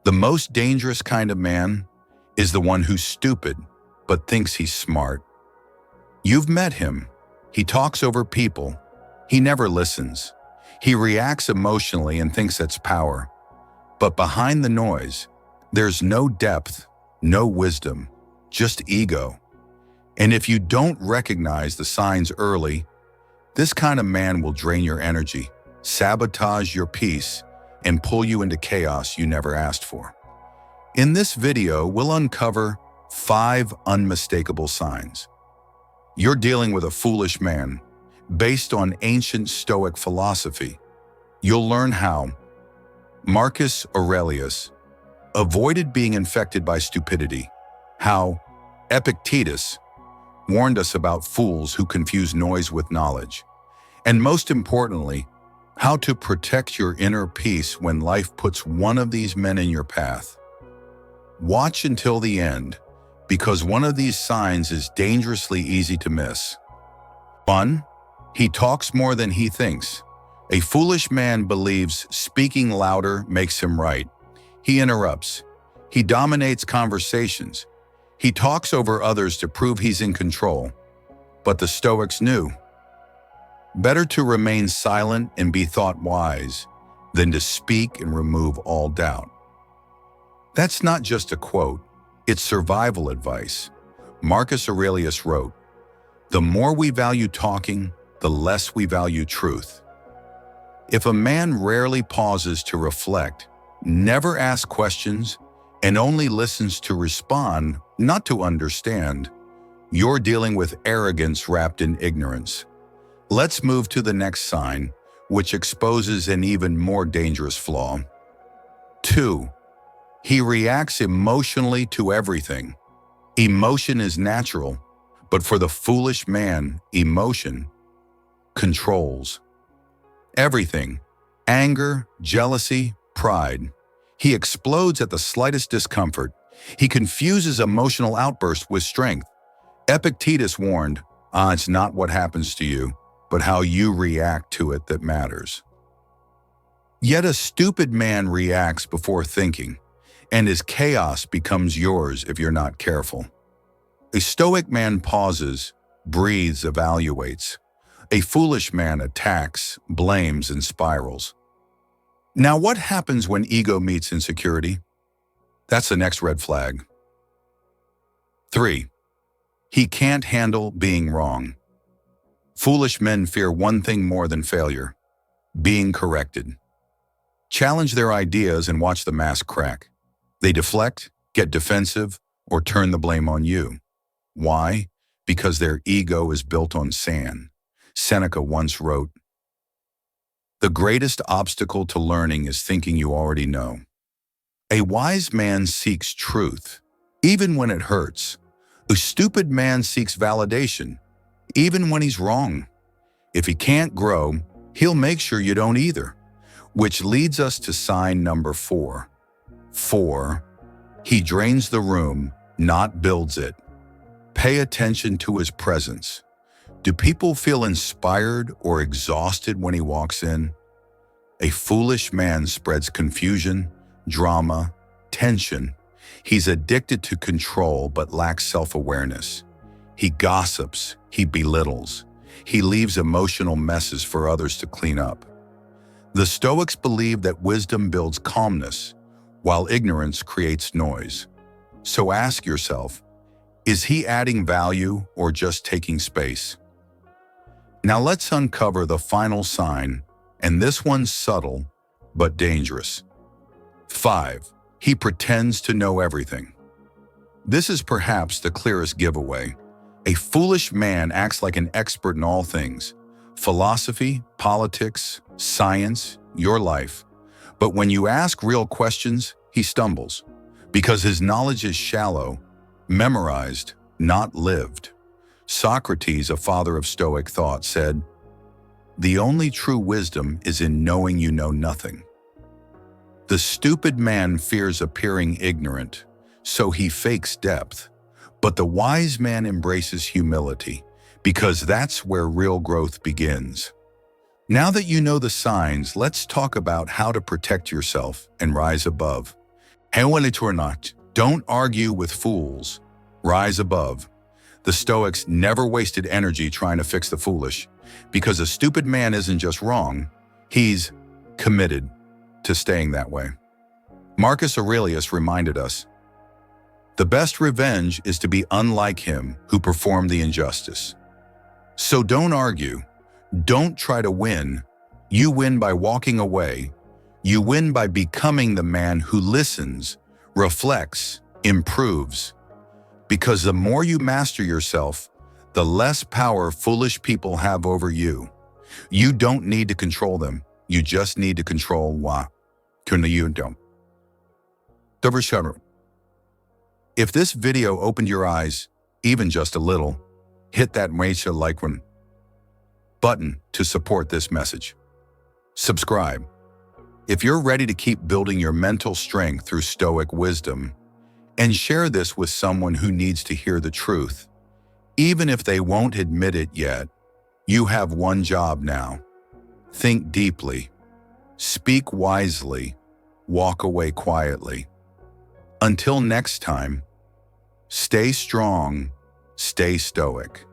The most dangerous kind of man is the one who's stupid but thinks he's smart. You've met him. He talks over people. He never listens. He reacts emotionally and thinks that's power. But behind the noise, there's no depth, no wisdom, just ego. And if you don't recognize the signs early, this kind of man will drain your energy, sabotage your peace, and pull you into chaos you never asked for. In this video, we'll uncover 5 unmistakable signs. You're dealing with a foolish man based on ancient Stoic philosophy. You'll learn how Marcus Aurelius avoided being infected by stupidity, how Epictetus warned us about fools who confuse noise with knowledge, and most importantly, how to protect your inner peace when life puts one of these men in your path. Watch until the end, because one of these signs is dangerously easy to miss. 1. He talks more than he thinks. A foolish man believes speaking louder makes him right. He interrupts. He dominates conversations. He talks over others to prove he's in control. But the Stoics knew, better to remain silent and be thought wise than to speak and remove all doubt. That's not just a quote, it's survival advice. Marcus Aurelius wrote, "The more we value talking, the less we value truth." If a man rarely pauses to reflect, never asks questions, and only listens to respond, not to understand, you're dealing with arrogance wrapped in ignorance. Let's move to the next sign, which exposes an even more dangerous flaw. 2. He reacts emotionally to everything. Emotion is natural, but for the foolish man, emotion controls everything. Anger, jealousy, pride. He explodes at the slightest discomfort. He confuses emotional outbursts with strength. Epictetus warned, it's not what happens to you, but how you react to it that matters. Yet a stupid man reacts before thinking, and his chaos becomes yours if you're not careful. A stoic man pauses, breathes, evaluates. A foolish man attacks, blames, and spirals. Now, what happens when ego meets insecurity? That's the next red flag. 3. He can't handle being wrong. Foolish men fear one thing more than failure: being corrected. Challenge their ideas and watch the mask crack. They deflect, get defensive, or turn the blame on you. Why? Because their ego is built on sand. Seneca once wrote, "The greatest obstacle to learning is thinking you already know." A wise man seeks truth, even when it hurts. A stupid man seeks validation, even when he's wrong. If he can't grow, he'll make sure you don't either. Which leads us to sign number 4. 4. He drains the room, not builds it. Pay attention to his presence. Do people feel inspired or exhausted when he walks in? A foolish man spreads confusion, drama, tension. He's addicted to control but lacks self-awareness. He gossips, he belittles. He leaves emotional messes for others to clean up. The Stoics believe that wisdom builds calmness, while ignorance creates noise. So ask yourself, is he adding value or just taking space? Now let's uncover the final sign, and this one's subtle but dangerous. 5. He pretends to know everything. This is perhaps the clearest giveaway. A foolish man acts like an expert in all things: philosophy, politics, science, your life. But when you ask real questions, he stumbles, because his knowledge is shallow, memorized, not lived. Socrates, a father of Stoic thought, said, "The only true wisdom is in knowing you know nothing." The stupid man fears appearing ignorant, so he fakes depth. But the wise man embraces humility, because that's where real growth begins. Now that you know the signs, let's talk about how to protect yourself and rise above. Don't argue with fools. Rise above. The Stoics never wasted energy trying to fix the foolish, because a stupid man isn't just wrong, he's committed to staying that way. Marcus Aurelius reminded us, the best revenge is to be unlike him who performed the injustice. So don't argue. Don't try to win. You win by walking away. You win by becoming the man who listens, reflects, improves. Because the more you master yourself, the less power foolish people have over you. You don't need to control them. You just need to control what you don't. If this video opened your eyes, even just a little, hit that like button to support this message. Subscribe. If you're ready to keep building your mental strength through Stoic wisdom, and share this with someone who needs to hear the truth, even if they won't admit it yet, you have one job now. Think deeply, speak wisely, walk away quietly. Until next time, stay strong, stay stoic.